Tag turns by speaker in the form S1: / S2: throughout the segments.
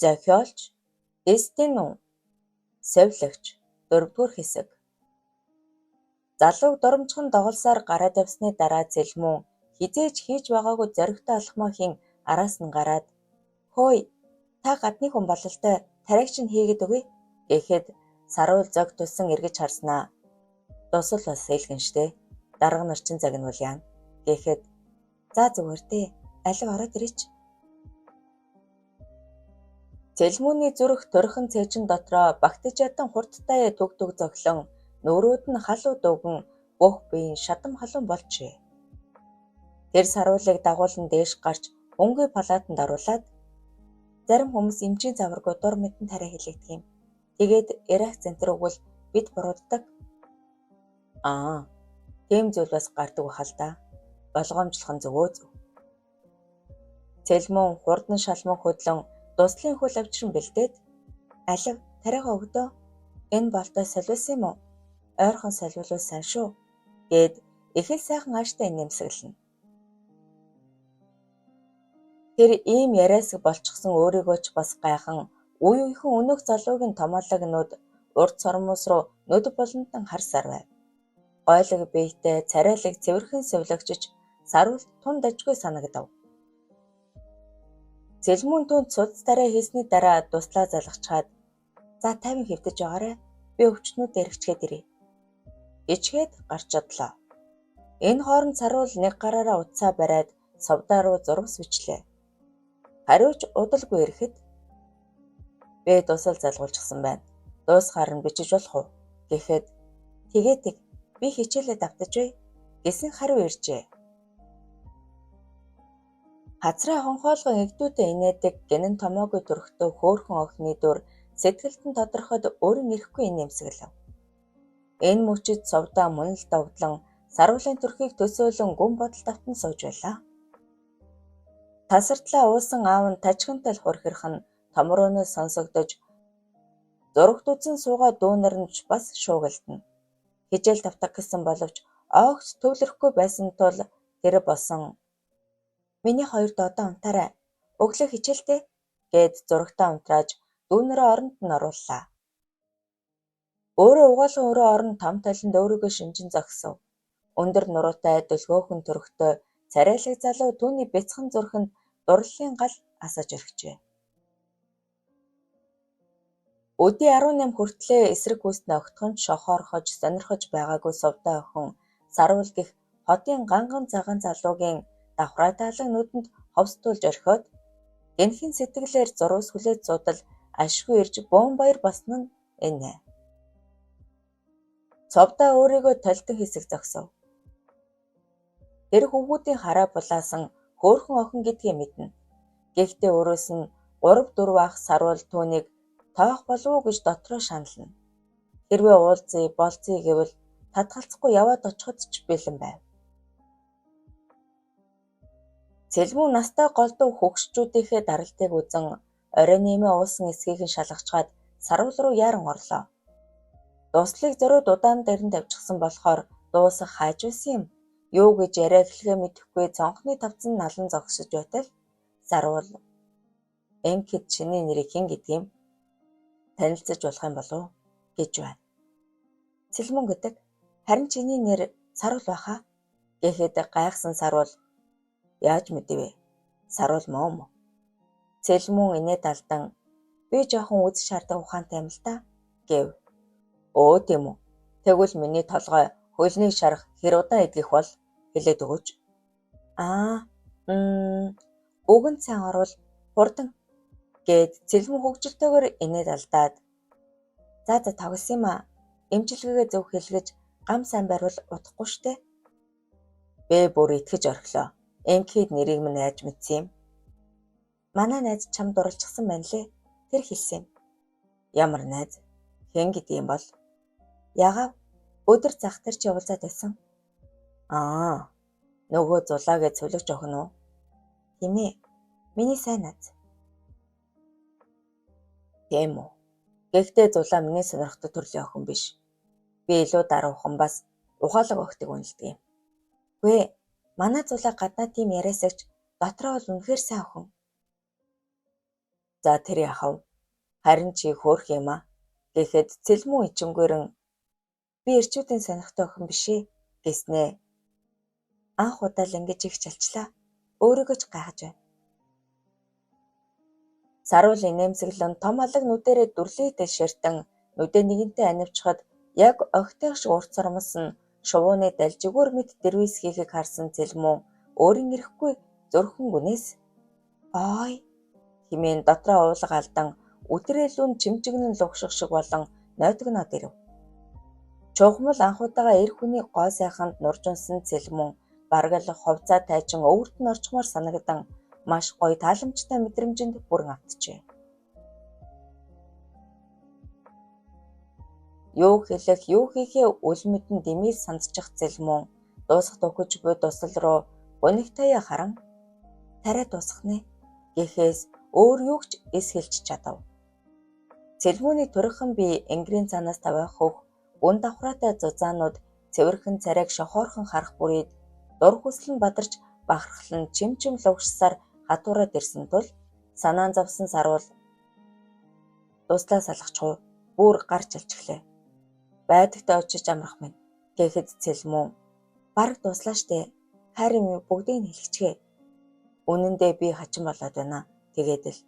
S1: Зохиолч Эстенүн, совилогч 4-р хэсэг. Залууг доромжхон доголсоор гараад явсны дараа Цэлмүн хизээж хийж байгаагүй зоригтой алхмаахийн араас нь гараад "Хөөе, та гадны хүн бололтой тариач нь хийгээд өгье" гэхэд саруул зог тулсан эргэж харснаа. "Дусал бас ээлгэн штэ. Дарга нар чинь загнавал яан" гэхэд "За зүгээр дээ. Алив ороод ирээч." Цэлмүүний зүрх турхан цээжин дотроо багтаж ядан хурдтай түг зөглөн нүүрүүд нь халуу дууган бүх биеийн шатам халуун болжээ. Тэр саруулыг дагуулan дээш гарч өнгийн палатанд оруулаад зарим хүмүүс эмчийн заваргүй дур мэдэн тариа хэлэгдэх юм. Тэгээд ярих центр өгвөл бид бурууддаг. Тийм зүйл бас гардаг бахал та. Болгоомжлох нь зөвөө зөв. Цэлмүн хурдан шалман хөдлөн дуслын хөл авчран бэлдээд "Алив, тариагаа өгдөө. Энэ болтой солиулсан юм уу? Ойрхон солиулвал сайн шүү" гэд их л сайхан ааштай нэмсэглэнэ. Тэр ийм яриасаг болчихсон өөрийгөө ч бас гайхан үе үехэн өнөөх залуугийн томоолагнууд урд сормоос руу нүд болонтон харсаар байв. Гойлог биетэй царайлаг цэвэрхэн совилогчч саруулт тун дажгүй санагдав. Цэлмүн түнд цуц тариа хийсний дараа туслаа залгачаад "За 50 хэвтэж байгаарай. Би өвчтнүүд эргэчгээд ирье" ичгээд гарч одлоо. Энэ хооронд саруул нэг гараараа утсаа бариад совдаа руу зурвас бичлээ. Хариуч удалгүй ирэхэд "Би дусал залгуулчихсан байна. Дуусгаар нь бичиж болох уу?" гэхэд "Тэгээд би хичээлээ давтаж бай" гэсэн хариу иржээ. Хацраа хонхоолгон эгдүүдэд инээдэг гинэн томоогүй төрхтөө хөөхөн охины дүр сэтгэлд нь тодорхойд өөрийн ирэхгүй нэмсэглэв. Энэ мөчид совдаа мөн л довдлон саруулын төрхийг төсөөлөн гүн бодолд автан сууж байлаа. Тасартлаа уусан аав нь тажихантай л хурхирх нь томрооноос сонсогдож зурагт үзэн суугаа дүүнэр нь ч бас шуугилдана. Хичээл давтах гэсэн боловч огт төвлөрөхгүй байсан тул тэр босон "Миний хоёр додоо унтаарай. Өглөө хичээлтэй" гэд зурагтаа унтрааж дүүнэрээ оронд нь орууллаа. Өөрөө угаалган өрөө орон том толинд өөрийгөө шинжин зогсов. Өндөр нуруутай дөлгөөхөн төрхтөө царайлаг залуу түүний бяцхан зүрхэнд дурлалын гал асаж өргөжээ. Өдий 18 хүртлээ эсрэг хүүснээ огтхон шохоорхож сонирхож байгаагүй совдаа охин саруул гих хотын ганган цагаан залуугийн давхраа таалаг нүдэнд ховстуулж орхиод гэнхэн сэтгэлээр зурвас хүлээж суудал ашгүй ирж бөөн баяр босно нь энэ. Совдаа өөрийгөө толдон хэсэг зогсов. Тэр хүүхдийн хараа булаасан хөөхөн охин гэдгийг мэднэ. Гэхдээ өөрөөс нь 3-4 ах саруул түүнийг тоох болов уу гэж дотроо шанална. Хэрвээ уулзъя, болцъё гэвэл татгалцахгүй яваад очиход ч бэлэн байв. Цэлмүн настай голдуу хөгшчүүдийнхээ даралтыг үзэн орой нэмээ уусан эсгийг нь шалгачаад саруул руу яаран орлоо. Дуслыг зориуд удаан дээр нь тавьчихсан болохоор дуусах хааж байсан юм. Юу гэж яриа эхлэхээ мэдэхгүй цонхны тавцан налан зогсож байтал саруул "Энхэд чиний нэрийг хэн гэдэг юм? Танилцаж болох юм болов уу?" гэж байна. Цэлмүн гэдэг "Харин чиний нэр саруул баха" гэхэд гайхсан саруул "Яаж мэдвэ? Саруул мөн мө?" Цэлмүн инээд алдан "Би жоохон үз шаардах ухаантай юм л та" гэв. "Өө тийм үү. Тэгвэл миний толгой хөлний шарах хэр удаан идэх бол хэлээд өгөөч." Үгэнд сайн орвол хурдан" гэд Цэлмүн хөгжилтэйгээр инээд алдаад "За тоглосон юм аа. Эмчилгээгээ зөв хэлгэж гам сайн барьвал удахгүй штэ." "Би бүр итгэж орхилоо. Энхэд нэрийг минь яаж мэдсэн юм?" "Манай найз чамд дурлчихсан байна лээ. Тэр хэлсэн юм." "Ямар найз? Хэн гэдэг юм бол?" "Ягаав. Өдөр зах тэр чи уулзаад байсан." Нөгөө зулаагээ цулигч охин уу?" "Тийм ээ. Миний сайн найз." "Тийм үү. Гэхдээ зулаа миний сонирхдаг төрлийн охин биш. Би илүү даруухан бас ухаалаг охтыг үнэлдэг юм." "Үгүй ээ. Манай зулаа гаднаа тийм яриасагч дотроо бол үнэхээр сайн охин." За тэр яхав. Харин чи хөөх юм а. Гэхэд цэлмүү ичингүүрэн би эрчүүдийн сонирхтой охин бишээ гэснэ. Анх удаа л ингэж их чалчлаа. Өөрийгөө ч гайхаж байна. Саруул инээмсэглэн том алаг нүдэрээ дүрлийтэй ширтэн нүдэ нэгэнтээ анивчхад яг огтойх шиг урт сормсон шувууны далжигүүр мэт дэрвис хийхийг харсан цэлмүү өөрийн ирэхгүй зөрхөн гүнээс ой хэмээн дотроо уулга алдан үтрээлүүн чимчигнэн лугших шиг болон нойтгоноод ирэв. Чухмал анх удаага эр хүний гоо сайханд нуржунсан цэлмүү бараг л хувцаа тайчин өвөрт нь орчмоор санагдан маш гоё тааламжтай мэдрэмжинд бүрэн автжээ. Юу хэлэх, юу хийхээ үл мэдэн дэмээр сандчих цэлмүү дуусах төгөж буй тусал руу гунигтаяа харан тариа дуусах нэ гэхээс өөр юу ч эс хэлж чадав. Цэлмүүний турхан бие энгэрийн цаанаас тавих хөх гүн давхраатай зузаанууд цэвэрхэн царайг шохоорхон харах бүрийд дур хүсэл нь бадарч бахархлан чимчим лугшсаар хатуураад ирсэн тул санаан завсан саруул дуслаа салгачихв бүр гарч алчихлаа. Байдагтаа очиж амрах минь гэхэд цэлмүү бараг дуслаа штэ харин бүгдийг хэлчихье. Үнэн дээр би хачин болоод байна. Тэгээд л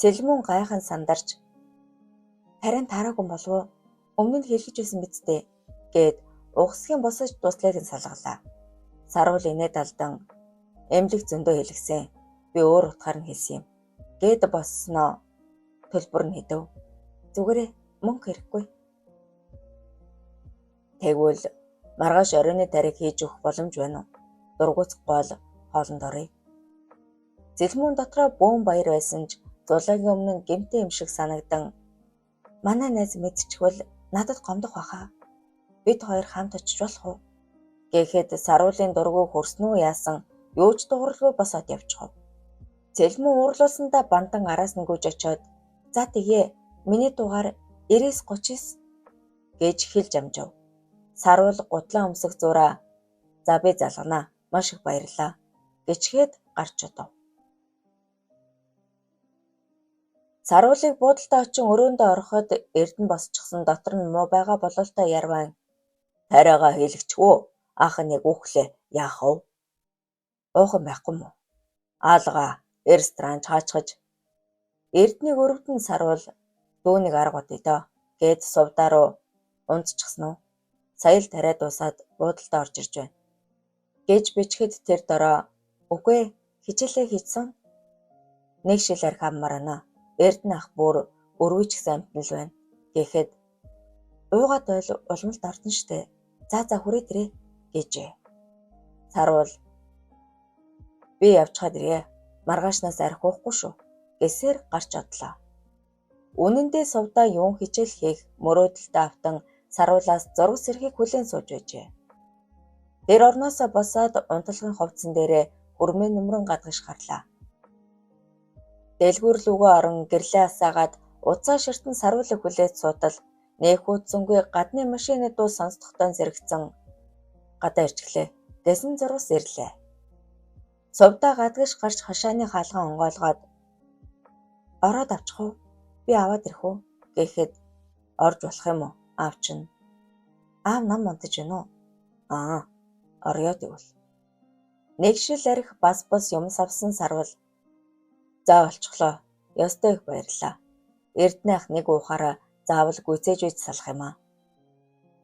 S1: цэлмүүн гайхан сандарч харин тараагүй болов уу? Өмнө нь хэлж байсан биз дээ гэд угсгийн босож дуслыг нь салгалаа. Саруул инээд алдан эмлэг зөндөө хэлгсэн. Би өөр утгаар нь хэлсэн юм. Гэд боссноо төлбөр нь хэдэв. Зүгээрээ мөнгө хэрэггүй. Тэгвэл маргааш оройны тариг хийж өгөх боломж байна уу? Дургуцахгүй бол хоолнд оръё. Цэлмүүн дотроо бөөн баяр байсан ч зулаагийн өмнө нь гэмтээ юм шиг санагдан манай найз мэдчихвэл надад гомдох баха. Бид хоёр хамт очиж болох уу? Гэхэд саруулын дургуу хөрснөө яасан юу ч дууралгүй босоод явчихв. Цэлмүү уурлуулсандаа бандан араас нь гүйж очиод за тэгээ миний дугаар 9939 гэж хэлж амжав. Саруул гутлаа өмсөх зураа за би залганаа маш их баярлаа гэчгээд гарч одов. Саруулыг буудалтай очин өрөөндөө ороход эрдэн босчихсон дотор нь муу байгаа бололтой ярван тариагаа хийлэгчгөө ах нэг үхлээ яах вэ? Уухан байхгүй мó? Аалгаа ресторан хаачгаж эрднийг өрөвдөн саруул дүүнийг арга удъя доо гээд сувдаа руу унтчихсан уу? Сая л тариа дуусаад буудалтай орж ирж байна. Гэж бичгэд тэр дороо үгүй хичээлээ хийсэн. Нэг шил арх аммаар байна. Эрдэнэ ах бүр өргөжчихсэн амтнал байна. Гэхэд уугаад ойл улмалд ордон штэ. За хүрээ тэрэ гэжээ. Саруул би явчихад ирье. Маргаашнаас арх уухгүй шүү гэсээр гарч одлоо. Үнэндээ сувдаа юун хичээл хийх мөрөөдөлтөй автан саруулаас зураг сэрхийг хүлээн сууж байжээ. Тэр орноосоо босоод унтлагын хувцсан дээрээ хүрмээ нүмрэн гадагш гарлаа. Дэлгүүр лүгөө орон гэрлээ асаагаад уцаа ширтэн саруулыг хүлээж суудал нээх үдсэнгүй гадны машины дуу сонсдохтой зэрэгцэн гадаа ирчихлээ. Гэсэн зурвас ирлээ. Сувдаа гадагш гарч хашааны хаалгаа онгойлгоод ороод авчих уу? Би аваад ирэх үү? Гэхэд орж болох юм уу? Аавчин. Аав нам унтаж байна уу? Орё тэгвэл. Нэг шил арх бас юм савсан сарвал за болчихлоо. Ёстой их баярлаа. Эрдэнэ ах нэг уухаараа заавал гүйцээж үйж салах юм аа.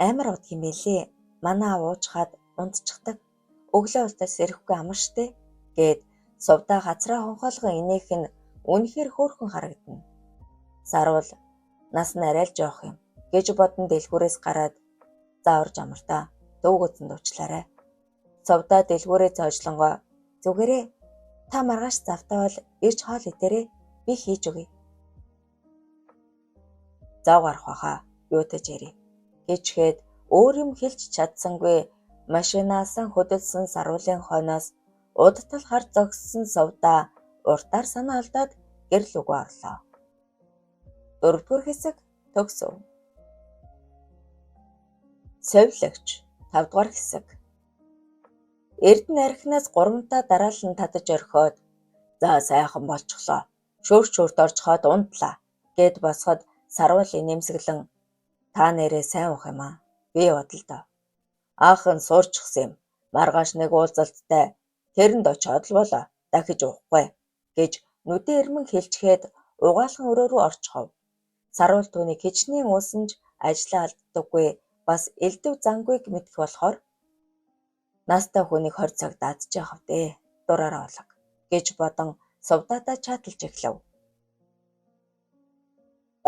S1: Амар удах юм билээ. Манай аав уучхаад унтчихдаг. Өглөө устаас ирэхгүй амар штэ гэд сувдаа хацраа хонхоолгон инээх нь үнэхээр хөөрхөн харагдана. Саруул нас нь арай л жоох юм гэж бодон дэлгүүрээс гараад за орж амартаа дөвгөцөн дуучлаарай. Сувдаа дэлгүүрээ цоожлонгоо зүгээрээ та маргааш завтаа бол ирж хоол идээрэй би хийж өгье. Зав гарах баха юутай жирий гэчгээд өөр юм хэлж чадсангүй машинаасан хөдөлсөн саруулын хойноос удтал хар зогссон сувдаа уртаар санаа алдаад гэрэл үгүй орлоо. 4-р хэсэг төгсөв. Совилогч 5-р хэсэг. Эрдэнэ архинаас гурамтаа дараалан татаж орхиод за сайхан болчихлоо. Шөөрч орж хаад унтлаа гэд босоход Сарвал инээмсэглэн та нэрээ сайн уух юм аа. Би бодолдоо. Аахан суурчихсан юм. Маргааш нэг уулзалттай тэрэнд очиод л болоо. Дахиж уухгүй гэж нүдэн эрмэн хэлчихэд угаалхан өрөө рүү орчихов. Сарвал түүнийг хичнээн уусан ч ажлаа алддаггүй бас элдв зангүйг мэдэх болохоор настай хүнийг 20 цаг даадж яахав дээ. Дураараа олог гэж бодон сувдаатаа чаталж эхлэв.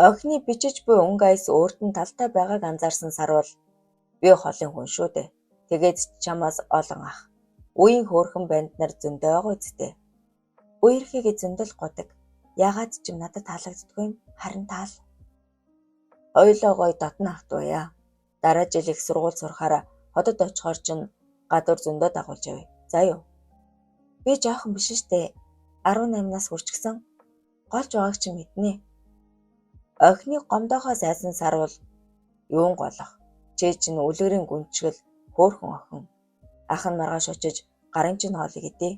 S1: Охины бичиж буй өнгө айс өөрт нь талтай байгааг анзаарсан Сарвал би холын хүн шүү дээ. Тэгээд чамаас олон ах. Үеийн хөөрхөн банд нар зөндөө байгаа үсттэй. Үерхийг зөндөл годог. Ягаад ч юм надад таалагддаггүй юм. Харин таал. Ойлоо гой дотн ахт байя. Дараа жил их сургууль сурахаараа хотод очихоор чинь гадуур зөндөө дагуулж явъя. За юу. Би жоохон биш штэ. 18 нас хүрчихсэн. Голж байгааг чи мэднэ. Охины гомдоохоо сайсан Сарвал юун голох. Чи чинь үлгэрийн гүнчгэл хөөрхөн охин. Ах нь маргааш очиж гарын чинь хоолыг идэ.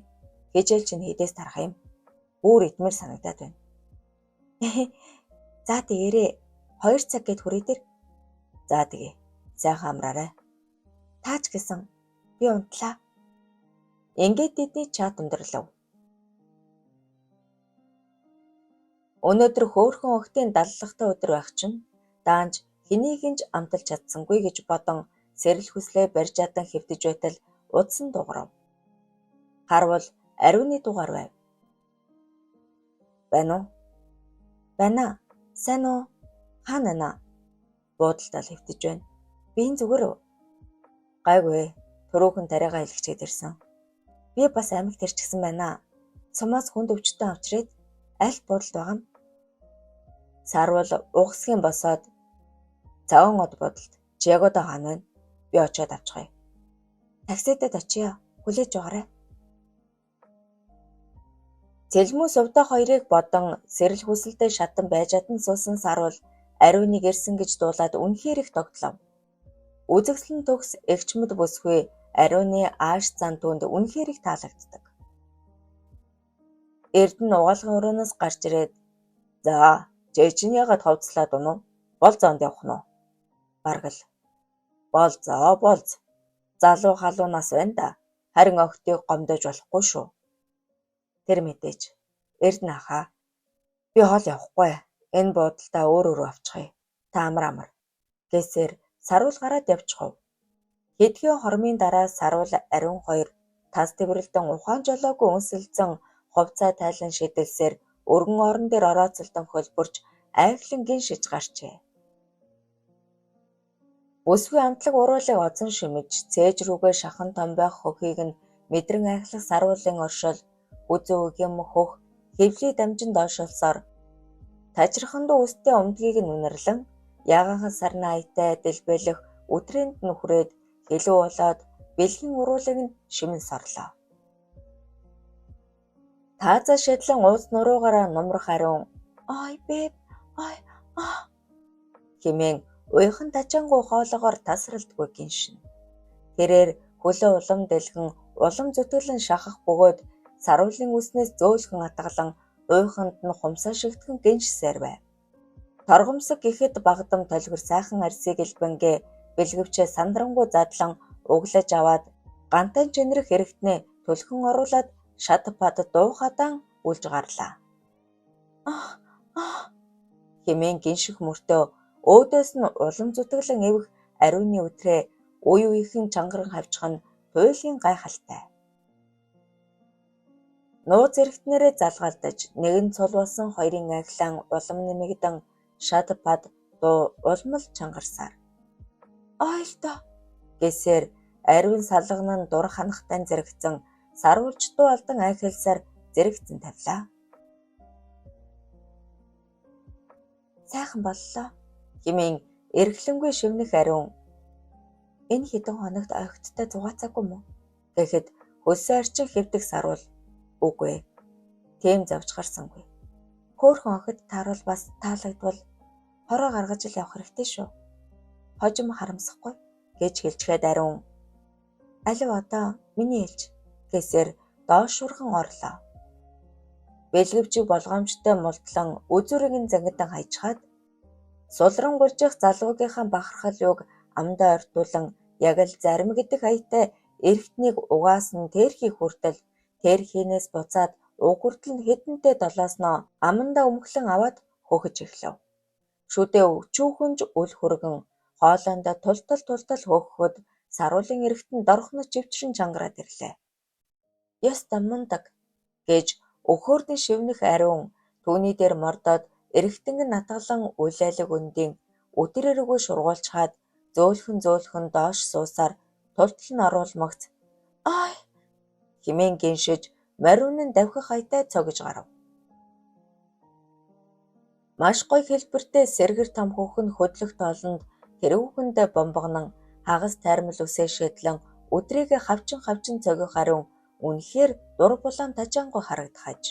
S1: Хижээл чинь хідээс тарах юм. Бүр итмэр санагдаад байна. За тэгээрээ 2 цаг гээд хүрээ дээр. За тэгээ. Сайхан амраарай. Таач гэсэн. Би унтлаа. Ингээд тэдний чат өндөрлөв. Өнөөдөр хөөрхөн охтын даллахтай өдөр байх чинь даанч хэнийг ч амталж чадсангүй гэж бодон сэрэл хүслээ барьж ядан хэвтэж байтал удсан дуурав. Харвал ариуны дугаар байв. Байна уу? Байна. Сайн уу? Хаана нэ? Буудалтай хэвтэж байна. Би энэ зүгээр үү? Гайгүй. Төрөөхөн тариагаа илгэчээд ирсэн. Би бас амьд тэрчгсэн байна. Сумаас хүнд өвчтөн авчрээд аль буудалд байгаа юм? Сарвал угсгийн босоод цагаан од бодолд чи яг одоо хаана байна? Би очиод авчихъя. Таксидэд очие. Хүлээж байгаарай. Цэлмүү сувдаа хоёрыг бодон сэрэл хүсэлтэд шатан байж чадан суусан Сарвал ариуныг ирсэн гэж дуулаад үнэхээр их тогтлов. Үзэгслэн төгс эгчмэд бүсгүй ариуны ааш зан түүнд үнэхээр их таалагддаг. Эрдэнэ угаалгын өрөөнөөс гарч ирээд за чи чинь ягаад ховцлаад унав? Бол зоонд явах нь уу? Баргал. Болзоо болз. Залуу халуунаас байна да. Харин охтыг гомдож болохгүй шүү. Тэр мэдээж. Эрдэнэ ахаа. Би хол явахгүй. Энэ буудалтаа өөрөө авчихъя. Та амар. Гэсээр Сарвал гараад явчихав. Хэдхэн хормын дараа Сарвал ариун хоёр тас тэврэлдэн ухаан жолоогүй өнсөлдсөн хувцаа тайлан шидэлсээр өргөн орон дээр орооцолдон хөлбөрч айхлан гин шиж гарчээ. Бүсгүй амтлаг уруулыг озон шимэж цээж рүүгээ шахан том байх хөхийг нь мэдрэн айхлах Сарвалын оршил үзүү үгэм хөх хэвлий дамжин доошолсоор тажирхан дуу үстэй өмдгийг нь үнэрлэн ягахан сарна аятай дэлбэлэх өдрөнд нь хүрээд хэлүү болоод бэлгийн уруулыг нь шимэн сорлоо. Тааза шидлэн ууз нуруугаараа нумрах ариун ой бэб ой хэмээн уйхан тачаангуй хоолоогоор тасралтгүй гиншин. Тэрээр хөлөө улам дэлгэн улам зүтгэлэн шахах бөгөөд Сарвалын үснээс зөөлхөн атгалан уйханд нь хумсаа шигтгэн гиншсээр байв. Торгомсог гэхэд багдам толгор сайхан арсыг илбэнгээ бэлгэвчээ сандрангуй задлан углаж аваад гантан чинрэх хэрэгтнээ түлхэн оруулаад шат пад дуухадаан үлж гарлаа. Хэмээн гинших мөртөө өөдөөс нь улам зүтгэлэн эвэх ариуны өтрээ үе үеийн чангаран хавчих нь туйлын гайхалтай. Нууц эргэтнэрээ залгаалдаж нэгэн цул болсон хоёрын агилаан улам нэмэгдэн шат пад дуу улмал чангарсаар ойлдоо гэсээр ариун салган нь дур ханахтай зэрэгцэн Сарвалч дуу алдан айхэлсаар зэрэгцэн тавилаа. Сайхан боллоо хэмээн эргэлэнгүй шивнэх ариун энэ хэдэн хоногт ойгттой зугаацаагүй мө гэхэд хөлсөн арчин хэвдэх Сарвал үгүй тийм завж гарсангүй. Хөөхөн охид таарвал бас таалагдвал хороо гаргаж л явах хэрэгтэй шүү. Хожим харамсахгүй гэж хэлчихэд ариун алив одоо миний ээлж гэсээр доош шурхан орлоо. бэлгэвчийг болгоомжтой мултлан үзүүрийг нь зангидан хайчхаад сулран гулжих залуугийнхаа бахархал юг амдаа ортуулан яг л зарим гэдэг аятай эргэтнийг угаасан тэрхий хүртэл тэрхийнээс буцаад уг хүртэл нь хэдэнтэй долоосноо амандаа өмглөн аваад хөөхөж эхлэв. Шүдээ өчүүхөнж үл хүргэн хоолойндоо тултал хөөхөхөд саруулын эргэтэн дорхнож живчрэн чангараад ирлээ. Яста мундаг гэж өхөөрдөн шивнэх ариун түүний дээр мордоод эргэтэнг нь натгалан үлээлэг өндийн өдрөрөөгөө шургуулчхаад зөөлхөн доош суусаар тултал нь оруулмагц ай хэмээн гиншиж мариун нь давхих хаятай цогж гарав. Маш гоё хэлбэртэй сэргэр том хүүхэн хөдлөх тоолонд тэр хүүхэндээ бомбогнон хагас тайрмал үсээ шидлэн өдрийг хавчин цогих ариун үнэхээр дур булаан тажаангуй харагдах аж.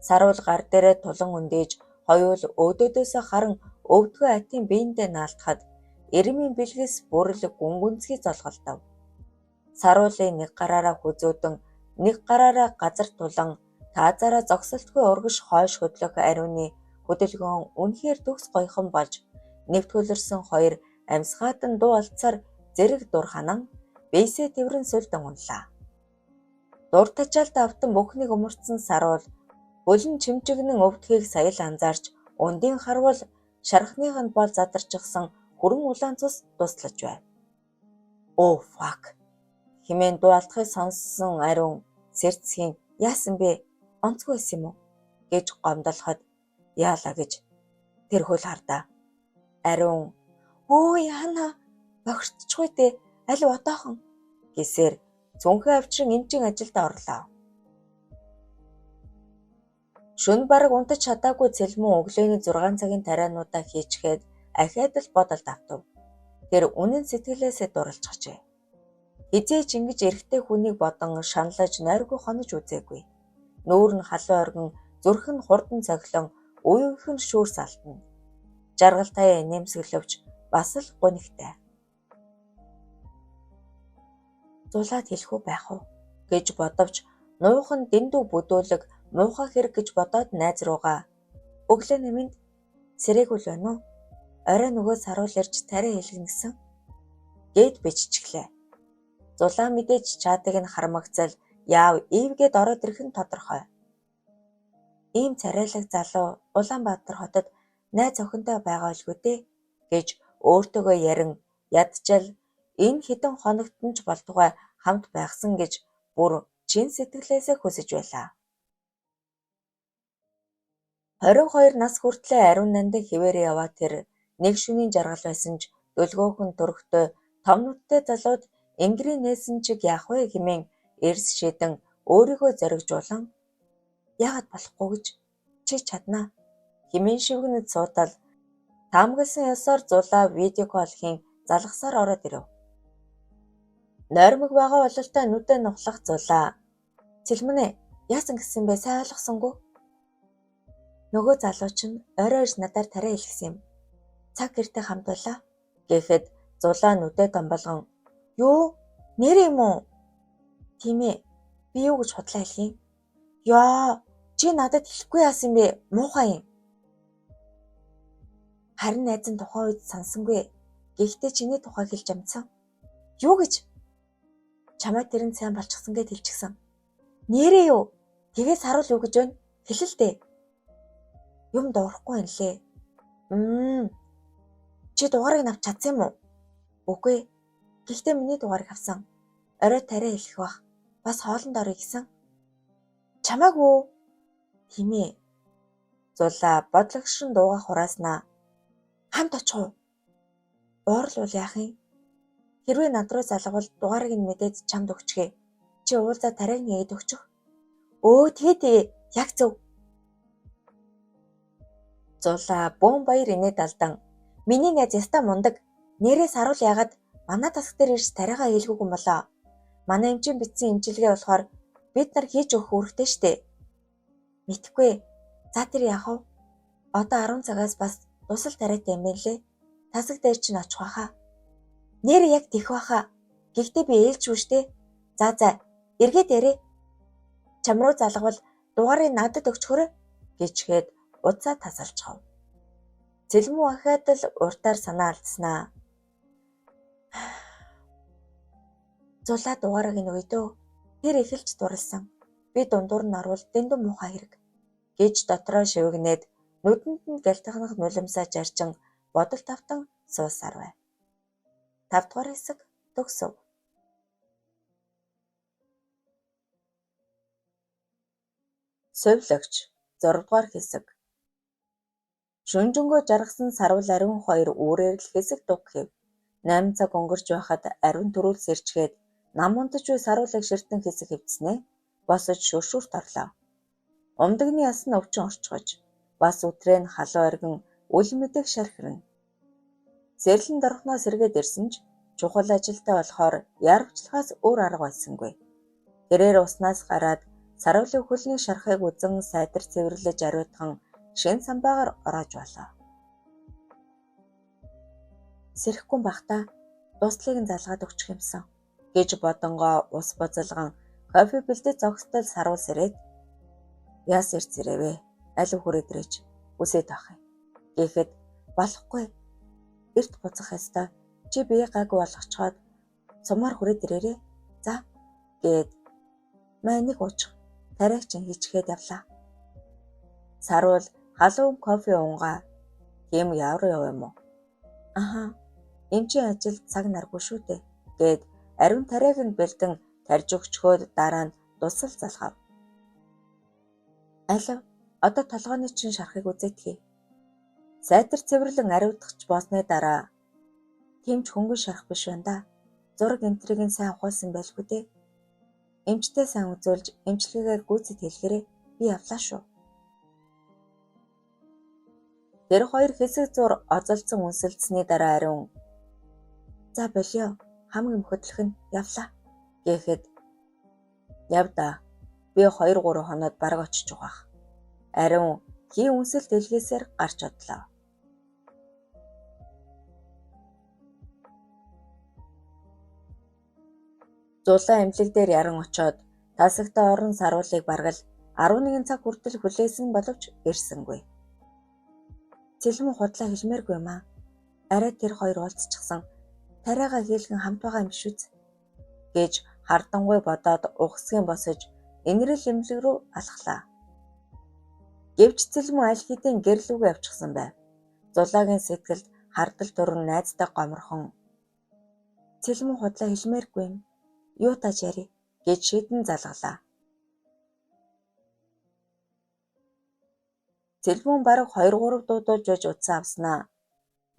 S1: Саруул гар дээрээ тулан өндөөж хоёул өөдөөдөөсөө харан өвдгөө атын биендээ наалтахад эрмийн бэлгэс бүрэл гүнзгий золголдов. Саруулын нэг гараараа хүзөөдөн нэг гараараа газар тулан таазаараа зогсолтгүй ургаш хойш хөдлөх ариуны хөдөлгөөн үнэхээр төгс гоёхон болж нэвтгүүлэрсэн хоёр амьсгаатан дуу алцаар зэрэг дур ханан бейсээ тэврэн сүлдэн унлаа. Дур тажаалд автан бүхнийг өмөрцөн саруул хөлн чимчигнэн өвдөхийг сая л анзаарч өндийн харвал шархных нь бол задарчихсан хүрэн улаан цус дуслаж байв. Оо fuck хэмээн дуу алдахыг сонссон ариун сэрцхийн яасан бэ? Онцгүй байсан юм уу? Гэж гомдолоход яалаа гэж тэр хөл хардаа. Ариун өө яана бохирдчихгүй дээ аль одоохон гэсээр цүнхээ авчран эмчийн ажилдаа орлоо. Шөнө бараг унтаж чадаагүй цэлмэн өглөөний 6 цагийн тариануудаа хийчгээд ахиад л бодолд автав. Тэр үнэн сэтгэлээсээ дурлцгажээ. Хизээч ингэж эрэгтэй хүнийг бодон шаналж нойргүй хонож үзээгүй. Нүүр нь халуун оргин, зүрх нь хурдан цоглон, үеийнх нь шүүрс алтна. Жаргал таяа нэмсэглөвч бас л гунигтай. Зулаад хэлэхүү байх уу гэж бодовч нуухан дэндүү бүдүүлэг муухай хэрэг гэж бодоод найз руугаа өглөө нэмэнд сэрээгүй л байна уу? Орой нөгөө саруул ирж тариа хэлгэн гэсэн гээд биччихлээ. Зулаа мэдээж чаатыг нь хармагцал яав ийвгээд ороод ирэх нь тодорхой. Ийм царайлаг залуу Улаанбаатар хотод найз охинтой байгаа олгүй дээ гэж өөртөөгөө ярин ядчил энэ хэдэн хоногт нь ч болтугай хамт байхсан гэж бүр чин сэтгэлээсээ хүсэж байлаа. 22 нас хүртлээр ариун нандин хിവэрээ яваа тэр нэг шөнийн жаргал байсан ч дөлгөөхөн төрхтэй том нүдтэй залууд энгэрийн нээсэн чиг яах вэ хэмээн эрс шийдэн өөрийгөө зоригжуулан яагаад болохгүй гэж чи чаднаа хэмээн шивгэнэд суудал таамагласан ёсоор зулаа видео колл хийн залгасаар ороод ирэв. Нойрмог байгаа бололтой нүдэ нухлах зулаа. Цэлмэнэ яасан гэсэн бэ сайн ойлгосонгүй. Нөгөө залуу чинь орой ирж надаар тариа хэлсэн юм. Цаг гэртээ хамт байлаа гэхэд зулаа нүдэ домболгон юу нэр юм уу? Тийм ээ би юу гэж худлаа хэлхий. Яа чи надад хэлэхгүй яасан бэ муухай юм. Харин найз нь тухайн үед сансангүй. Гэхдээ чиний тухай хэлж амжсан. Юу гэж? Чамайг тэр нь сайн болчихсон гэж хэлчихсэн. Нэрээ юу? Тэгээс харуул юу гэж байна? Хэлэлдээ. Юм дуурахгүй юм лээ. Чи дугаарыг авч чадсан юм уу? Үгүй. Гэхдээ миний дугаарыг авсан. Орой тариа хэлэх бах. Бас хоолнд орё гэсэн. Чамайг үү? Тийм ээ. Зулаа бодлогошин дууга хурааснаа. Хамт очих уу? Уурлуул яах юм? Хэрвээ над руу залгавал дугаарыг нь мэдээд чамд өгчихье. Чи уулзаа тариаг нээд өгчих. Өө тэгээд яг зөв. Зулаа бөөн баяр инээд алдан. Миний найз ястаа мундаг. Нэрээ саруул яагаад манай тасаг дээр ирж тариагаа хэлгүүг юм болоо. Манай эмчийн бичсэн имчилгээ болохоор бид нар хийж өгөх үүрэгтэй штэ. Мэдхгүй. За тэр яах вэ? Одоо 10 цагаас бас дусал тариатай юм байна лээ. Тасаг дээр чинь очих байхаа. Нэр яг тэх байхаа. Гэхдээ би ээлжгүй штэ. За эргээд ярэ. Чам руу залгавал Дугаарыг надад өгчхөрөө гэчгээд уцаа тасалчихав. Цэлмүү ахаад л уртаар санаа алдснаа. Зулаа дугаарыг нь өгье дөө. Тэр эхэлж дурласан. Би дундуур нь орвол дэндүү муухай хэрэг гэж дотроо шивгнээд нүдэнд нь гялтханах нулимсаа жарчин бодолд автан суусаар байв. 5 дугаар хэсэг төгсөв. Совилогч 6 дугаар хэсэг. Шүнжэнгөө жаргасан сарвал ариун хоёр үүрээр л хэсэг дуг гэв. 8 цаг өнгөрч байхад ариун төрүүлс ирчгээд нам унтаж буй сарвалыг ширтэн хэсэг хэвтснээ босож шүршүрт орлоо. Умдагны яс нь өвчин орчгож бас өтрээ нь халуун оргин үл мэдэг шархирна. Сэрлэн дорхноос эргээд ирсэн ч чухал ажилтай болохоор яарвчлахаас өөр арга байсангүй. Тэрээр уснаас гараад сарвалын хөлний шархыг үзэн сайтар цэвэрлэж ариутхан шин самбаагаар ороож болоо. Сэрэхгүй бахта дуслыг нь залгаад өгчих юмсан гэж бодонгоо ус бузалган кофе бэлдэж зогсдол сарвал сэрээд яас ирц ирэвэ алив хүрээд ирэж үсээд ах юм гэхэд болохгүй эрт буцах ёстой чи бие гайгүй болгочхоод сумаар хүрээд ирээрээ за гээд майныг уучих тариач нь хичгээд явлаа. Сарвал халуун кофе уунгаа тийм явар яв юм уу? Аха эмчийн ажил цаг наргүй шүү дээ гээд ариун тариаг нь бэлдэн тарж өгчхөөд дараа нь дусал залхав. Алив одоо толгойн чинь шарахыг үзээдхий. Сайтар цэвэрлэн ариутгч боосны дараа тэмч хөнгөн шарах биш байна да. Зураг энтрийг нь сайн ухуулсан байлгүй дээ. Эмчтэй сайн үзүүлж эмчилгээгээр гүйцэд хэлэхээрээ би явлаа шүү. Тэр хоёр хэсэг зур озолцсон үнсэлцсний дараа ариун за болио хамгийн мөхөдлөх нь явлаа гэхэд явда би 2-3 хоноод бараг очиж угаах. Ариун хий үнсэлт дэлгээсээр гарч одлоо. Зулаа эмнэлэг дээр яран очоод тасагтаа орон сарвалыг баргал 11 цаг хүртэл хүлээсэн боловч ирсэнгүй. Цэлмүү худлаа хэлмээргүй юм аа. Арай тэр хоёр уулзчихсан. Тариагаа хийлгэн хамт байгаа юм биш үз гэж хардангуй бодоод ухсгийн босож инрэл эмнэлэг рүү алхлаа. Гэвч Цэлмүү аль хэдийн гэрлүүгээ авчихсан байв. Зулаагийн сэтгэлд хардал дуран найзтай гоморхон. Цэлмүү худлаа хэлмээргүй юм. Юу тааж яри гэж шийдэн залгалаа. Цэлмүүн бараг 2-3 дуудуулж байж утсан авснаа.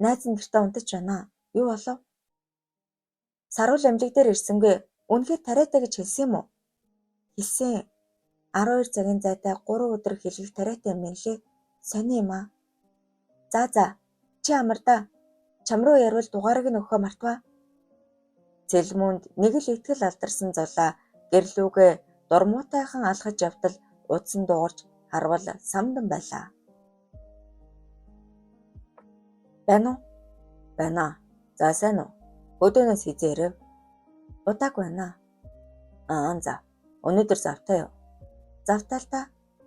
S1: Найз нь гэртээ унтаж байна. Юу болов? Сарвал эмнэлэг дээр ирсэнгүй. Үнэхээр тариатай гэж хэлсэн юм уу? Хэлсэн. 12 цагийн зайтай 3 өдөр хэлэх тариатай юм нэлээ. Сони юм аа. За чи амарда. Чам руу ярил дугаарыг нь өгөхөө мартваа. Цэлмүүнд нэг л итгэл алдарсан зулаа гэрлүүгээ дурмуутайхан алхаж явтал удсан дуурж харвал самдан байлаа. Байна уу? Байна. За сайн уу? Өдөөнөөс хизээ ирэв? Удаагүй байна. За. Өнөөдөр завтай юу? Завтай л та.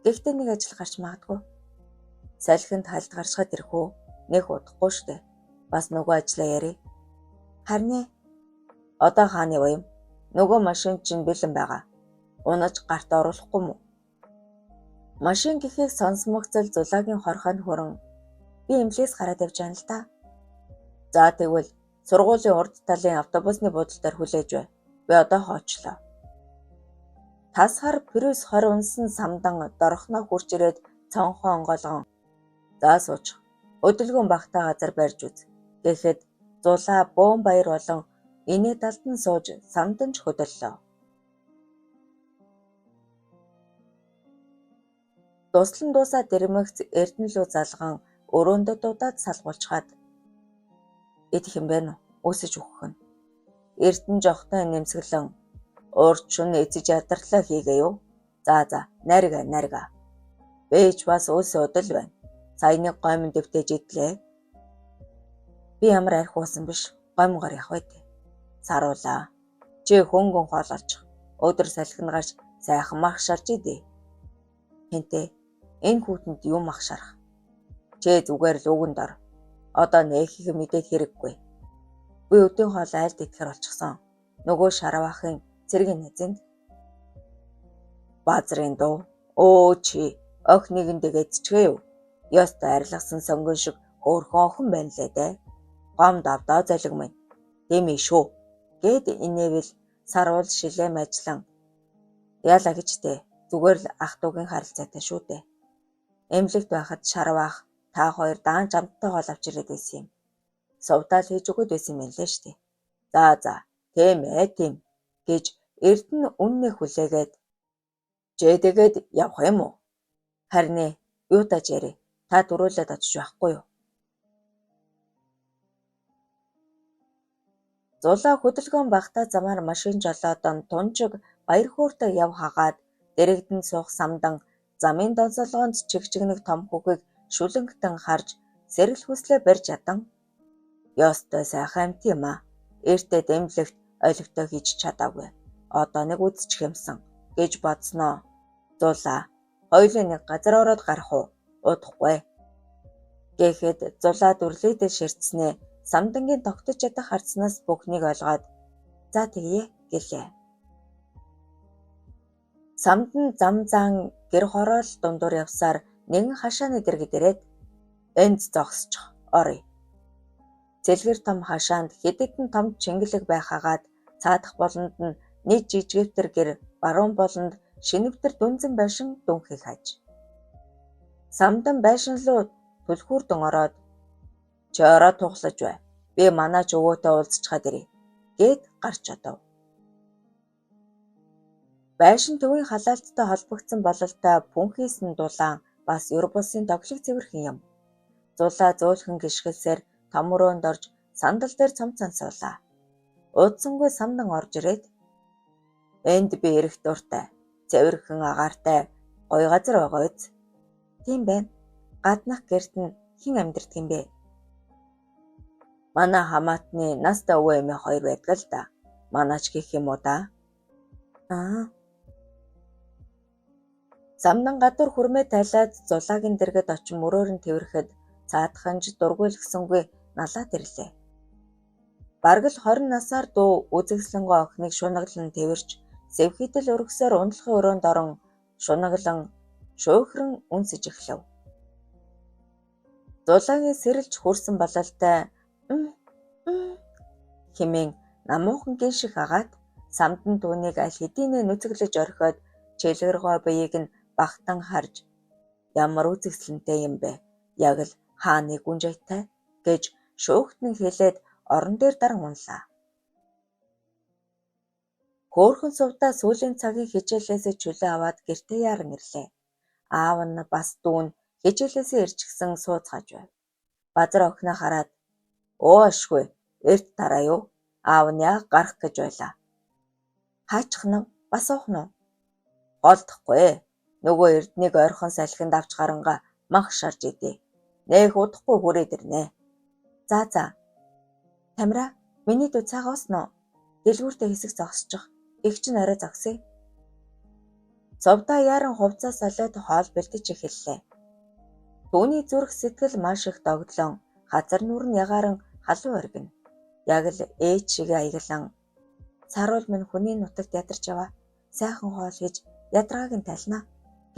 S1: Гэхдээ нэг ажил гарч магадгүй. Салхинд халд гарчхад ирэх үү? Нэг удахгүй штэ. Бас нөгөө ажлаа яри. Харин одоо хааны юм? Нөгөө машин чинь бэлэн байгаа. Унаж гарт оруулахгүй мүү? Машин гэхийг сонсмогцол зулаагийн хорхойд хүрэн би эмнэлээс гараад явж байна л да. За тэгвэл сургуулийн урд талын автобусны буудлын дээр хүлээж бай. Би одоо хоочлоо. Тасхар Прюс 20 унсан самдан дорхноо хурж ирээд цонхоо онгоолгон. За сууч. Өдөлгөөн багтаа газар барьж үз. Гэхэд зулаа бөөн баяр болон инээ далдан сууж самдан ч хөдөллөө. Дуслан дуусаад ирмэгц эрдэнэлүү залган өрөөндөө дуудаад салгуулчаад идэх юм бэ нэ өсөж өгөх нь. Эрдэн жохтой нэмсгэлэн уурчин эцэж ядарлаа хийгээ юу? За нарга. Бэж бас өсө өдөл байна. Саяны гомн дэвтэж идлээ. Би ямар арх уусан биш. Гомгоор явах байт. Саруулаа. Чи хөнгөн хоололж. Өдөр салхинд гарч сайхан мах шарж идэ. Хинтээ энэ хүүтэнд юм ах шарах. Чээ зүгээр л үгэнд ор. Одоо нээхийг мэдээд хэрэггүй. Би өдийн хоол айлд итгэхэр болчихсон. Нөгөө шарваахын цэргийн нэзэнд баазрын дуу. Өө чи охиныг дэгэцчихээ юу? Ёстой арилгасан сонгон шиг хөөрхөн охин байна лээ дээ. Гом давдаа залиг минь. Тийм ээ шүү. Гэд инээвэл сарвал шилэм ажиллан. Яла гэжтэй. Зүгээр л ах дүүгийн харилцаатай шүү дээ. Эмнэлэгт байхад шарваах та хоёр даан жамттай хоол авч ирээд байсан юм. Сувдаал хийж өгöd байсан юм лээ штэ. За тийм ээ тийм гэж Эрдэнэ үннээ хүлээгээд жээдэгээд явах юм уу? Харин юу тааж ярэ? Та дөрүүлээд очиж байхгүй юу? Зулаа хөдөлгөөн багтаа замаар машин жолоодон тунжиг баяр хөөртэй яв хагаад дэрэгдэн суух самдан замын донсолгоонд чигчигнэг том хүүгийг шүлэнгтэн харж сэрэл хүслээ барьж ядан. Ёстой сайхан амт юм а. Эртээ дэмлэгт олигтой хийж чадаагүй. Одоо нэг үзчих юмсан гэж бодсноо. Зулаа хоёулаа нэг газар ороод гарах уу? Удахгүй. Гэхэд зулаа дүрлийдээ ширтснээ самдангийн тогтож чадах харцнаас бүхнийг ойлгоод за тэгье гэлээ. Самдан зам заан гэр хороол дундуур явсаар нэгэн хашааны дэргэд ирээд энд зогсчих оръё. Цэлгэр том хашаанд хэдэгдэн том чингэлэг байхаагаад цаадах болонд нь нэг жижигвтер гэр баруун болонд шинэвтер дүнзэн байшин дүнхийг хаж. Самдан байшин руу түлхүүрдэн ороод чи ороод тухлаж бай. Би манай ч өвөөтэй уулзчихад ирье гэд гарч одов. Байшин төвийн халаалттай холбогдсон бололтой пүнхийсэн дулаан бас ёр бусын тоглог цэвэрхэн юм. Зулаа зөөлхөн гიშгэлсээр том өрөөнд орж сандал дээр цомцон суулаа. Удсангүй самдан орж ирээд энд би эрэх дуртай, цэвэрхэн агаартай, гоё газар байгаа үз. Тийм байна. Гаднах гэрт нь хэн амьдардаг юм бэ? Манай хамаатны настай өвөө эмээ хоёр байдаг л да. Манаач гэх юм уу да? Самдан гадуур хүрмээ тайлаад зулаагийн дэргэд очин мөрөөр нь тэврэхэд цаадханж дургуйлгсангүй налаад ирлээ. Бараг л 20 насаар дүү үзэгслэнгөө охиныг шунаглан тэвэрч сэвхийтэл өргөсөөр ундлахын өрөөнд орон шунаглан шуйхран үнсэж эхлэв. Зулаагийн сэрэлж хүрсэн бололтой хэмээн намуухан гинших агаад самдан түүнийг аль хэдийнэ нүцэглэж орхиод чилгэргой биеийг нь багтан харж ямар үзэгслэнтэй юм бэ? Яг л хааны гүнжээтэй гэж шүүхтэн хэлээд орон дээр даран унлаа. Хөөрхөн сувдаа сүүлийн цагийн хичээлээсээ чөлөө аваад гэртээ яаран ирлээ. Аав нь бас дүү нь хичээлээсээ ирчихсэн сууцгааж байв. Базар охиноо хараад "Оо ашгүй, эрт тараа юу? Аав нь яг гарах гэж байлаа. Хаачих нь бас уух нь уу?" Голдохгүй. Нөгөө Эрднийг ойрхон салхинд авч гаранга мах шарж идэ. Нээх удахгүй хүрээд ирнэ. За. Тамира, миний дүү цаагаа уснаа. Дэлгүүртээ хэсэг зогсчих. Их ч орой зогсъё. Зовдоо яаран хувцас солиод хоол бэлдэж эхэллээ. Түүний зүрх сэтгэл маш их догдлон, хазар нүр нь ягааран халуун оргино. Яг л ээж шиг аяглан "Саруул минь хүний нутагт ядарч яваа. Сайхан хоол хийж ядрагааг нь талнаа"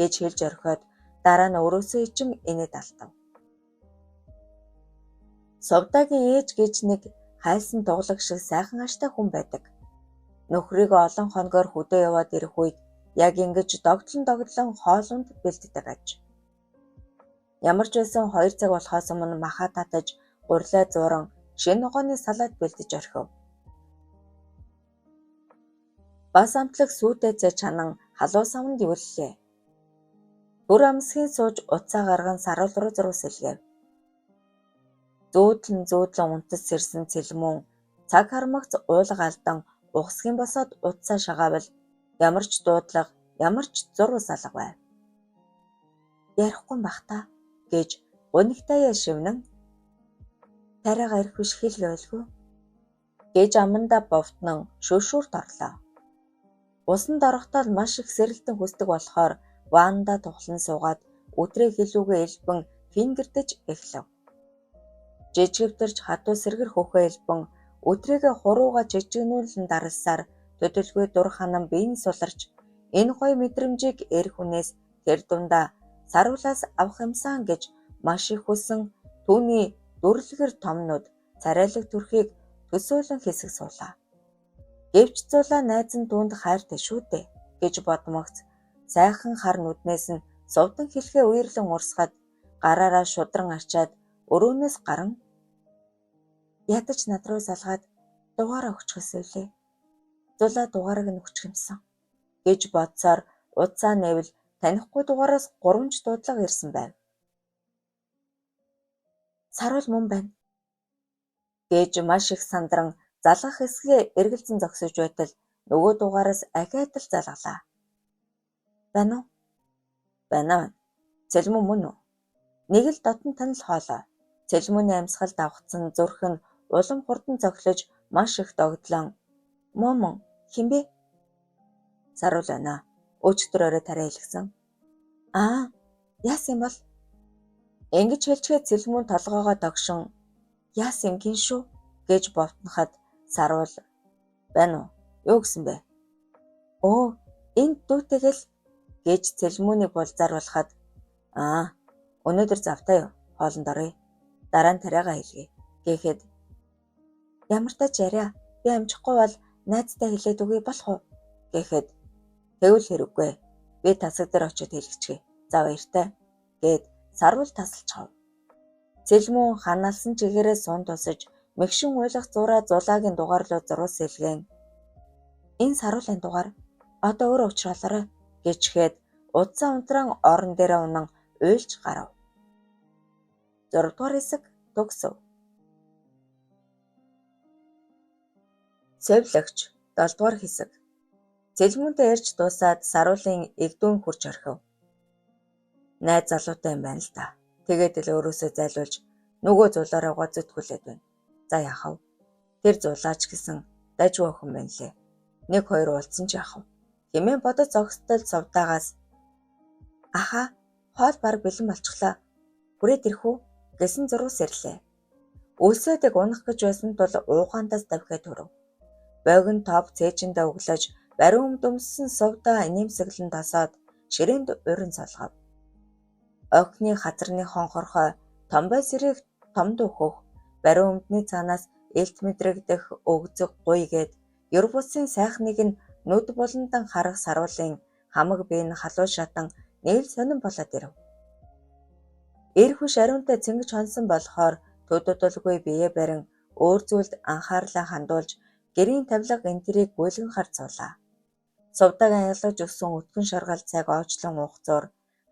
S1: гэж хэлж орхиод дараа нь өрөөсөө ичин инээд алтав. Совдагийн ээж гэж нэг хайсан туглаг шиг сайхан аштай хүн байдаг. Нөхрийг олон хоногоор хөдөө яваад ирэх үед яг ингэж догдлон хоолунд бэлддэг аж. Ямар ч байсан 2 цаг болохоос өмнө махаа татаж гурлаа зууран шинэ ногооны салаад бэлдэж орхив. Бас амтлаг сүйтэй чанан халуун савнд юуллээ. Бүр амсхийн сууж уцаа гарган саруул руу зурвсэлгэв. Зүүдлэн унтаж сэрсэн цэлмүүн цаг хармагц уулга алдан ухсхийн босоод утсаа шагаавал ямар ч дуудлага, ямар ч зурвас алга байв. "Ярихгүй бах та" гэж гунигтаяа шивнэн "Тариагаа ирэх биш хэлгээ байлгүй" гэж амандаа бовтнон шүршүрт орлоо. Усанд орохдоо маш их сэрэлтэн хүсдэг болохоор ваанда тухлан суугаад өдрөө хилүүгээ элбэн фингэрдэж эхлэв. Жижигвдэрч хатуу сэргэр хөөхөө элбэн өдрийгээ хурууга жижигнүүлэн даралсаар төдөлгүй дур ханан биеийн суларч энэ гоё мэдрэмжийг эр хүнээс тэр дундаа саруулаас авах юмсан гэж маш их хүсэн түүний дүрлэгэр томнууд царайлаг төрхийг төсөөлөн хэсэг суулаа. Гэвч зулаа найз нь түүнд хайртай шүү дээ гэж бодмогц сайхан хар нүднээс нь совдан хэлхээ үерлэн урсгаад гараараа шудран ачаад өрөөнөөс гаран ядаж над руу салгаад дугаараа өгчихсэн үлээ. Зулаа дугаарыг нь өгчих юмсан гэж бодсоор удаа нэвэл танихгүй дугаараас 3 дуудлага ирсэн байв. Саруул мөн байна гэж маш их сандран залгах хэсгээ эргэлзэн зогсож байтал нөгөө дугаараас ахиад л залгалаа. Байна уу? Байна. Цэлмэн мөн үү? Нэг л дотн танил хоолой. Цэлмэний амьсгал давхцсан зүрх нь улам хурдан цохилож маш их догдлон. Момон хинбэ? Саруул байна. Өчтөр орой тариа хэлгсэн. Яасан юм бол? Ингэж хэлчихэд цэлмэн толгоогоо догшин яасан юм гин шүү гэж бовтноход Саруул байна уу? Юу гэсэн бэ? Энд дүүтэйгэл гэж цэлмүүнийг булзааруулахад өнөөдөр завтай юу? Хоолнд оръё. Дараа нь тариагаа хэлье гэхэд ямар тач яриа би амжихгүй бол найзтай хэлээд өгье болох уу гэхэд тэгвэл хэрэггүй. Би тасаг дээр очиод хэлчихье. За баяртай гэд Саруул тасалчихав. Цэлмүүн ханаалсан чигээрээ суун тусаж мэгшин уйлах зураа зулаагийн дугаар руу зуруус илгээн. Энэ Саруулын дугаар одоо өөрөө уучраалаарай гэчгээд удсан унтраан орон дээрээ унан уйлж гарав. 6 дугаар хэсэг төгсөв. Цэвлэгч 7 дугаар хэсэг. Цэлмүнтэй ярьж дуусаад Саруулын эгдүүн хурж орхив. Найз залуутай юм байна л да. Тэгээд л өөрөөсөө зайлуулж нөгөө зулаараа гоцод хүлээд байна. За яахав? Тэр зулаач гэсэн дажгүй охин байна лээ. 1-2 уулзсан ч яахав? Хэмээн бодож зогсдол совдаагаас хоол баг бэлэн болчихлоо. Хүрээд ирэх үү гэсэн зурвас ирлээ. Өлсөөдөг унах гэж байсан тул уугаандаас давхиад төрөв. Богин топ цээжиндээ өглөж бариун өмдөмсөн совдаа нэмсэглэн тасаад ширээнд урин солгов. Охины хазарны хонхорхой томбой сэрэг томд өөхөх бариун өмдний цаанаас элт мэдрэгдэх өгзөг гуйгээд ёр бусын сайхныг нь нүд буландан харах Саруулын хамаг бие нь халуун шатан нээл сонин болоод ирэв. Эр хүш ариунтай цэнгэж хонсон болохоор төдөлгүй бие барин өөр зүйлд анхаарлаа хандуулж гэрийн тавилга энтрийг гүйлгэн харж суулаа. Сувдаг ангилж өссөн өтгөн шаргал цаг оочлон уугцуур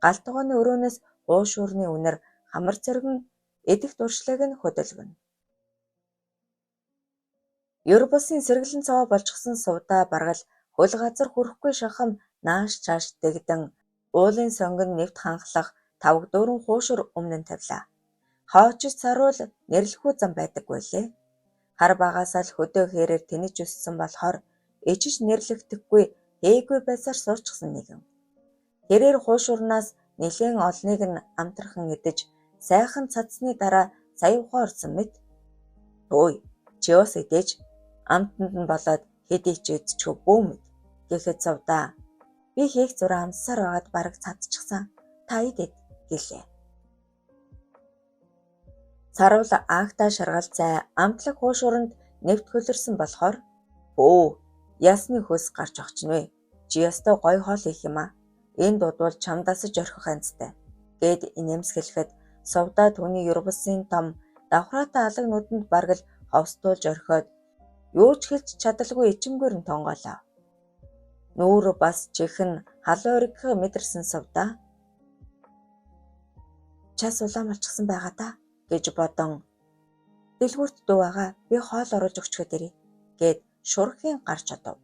S1: галтгооны өрөөнөөс уушуурны үнэр хамар цэргэн эдэх дуршлаг нь хөдөлгөнө. Ёр бусын сэргэлэн цаваа болчихсон сувдаа баргал хөл газар хүрэхгүй шахам нааш чааш дэгдэн уулын сонгон нэвт ханхлах тавг дөрөн хуушур өмнө нь тавилаа. Хоочч Саруул нэрлэхүү зам байдаггүй лээ. Хар багаасаа л хөдөө хэрээр тэнэж өссөн болохоор ичж нэрлэгдэхгүй ээгүй байсаар суурчсан нэгэн. Тэрээр хуушурнаас нэлээн олныг нь амтархан идэж сайхан цацсны дараа сая ухаа орсон мэт. Ой, чи бас идэж амтанд нь болоод хэдий ч идчихв бүү мэд гэхэд сувдаа би хийх зураа амсаар байгаад бараг цадчихсан. Та идэд гэлээ. Саруул агтаа шаргалцай амтлаг хуушуранд нэвт хөлөрсөн болохоор ясны хөөс гарч огчнвэ. Чи ястай гоё хоол их юм аа. Энэ дудвал чамдасаж орхих анцтай гэд инээмсэглэхэд сувдаа түүний ёр бусын том давхраатай алаг нүдэнд баргал ховстуулж орхиод юу ч хэлж чадалгүй ичимгээр нь тонгоолоо. Нүүр бас чихэн халуун оргих мэдэрсэн сувдаа час улаан болчихсон байгаа да гэж бодон дэлгүүрт дүү байгаа би хоол оруулж өгчхөд ирье гэд шурхийн гарч одов.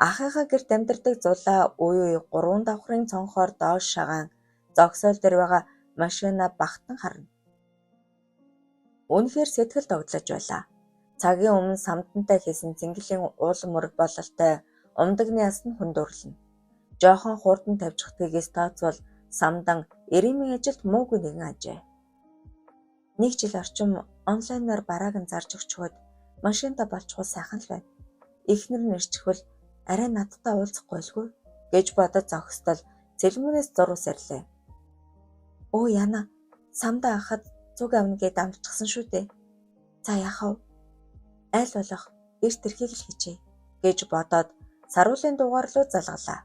S1: Ахыгаа гэрт амьдардаг зулаа үй 3 давхрын цонхоор доош шагаан зогсоол дээр байгаа машина багтан харна. Үнэхээр сэтгэл догдлож байлаа. Цагийн өмнө самтантай хийсэн цэнгэлийн уул мөр бололтой умдагны яс нь хүндүрлэнэ. Жоохон хурдан тавьчихдгийгээс тооцвол самдан Иремийн ажилд муугүй нэгэн ажээ. 1 жил орчим онлайнаар барааг нь зарж өгчхөд машинда болчихвол сайхан л байна. Эхнэр нь ирчихвэл арай надтай уулзахгүй лгүй гэж бодож зогсдол цэлмүнээс зурвал сарлээ. Оо яна, самда ахад цуг авна гэд амлчихсан шүү дээ. За яах вэ? Аль болох эрт тэрхийг л хийчээ гэж бодоод саруулын дугаар руу залгалаа.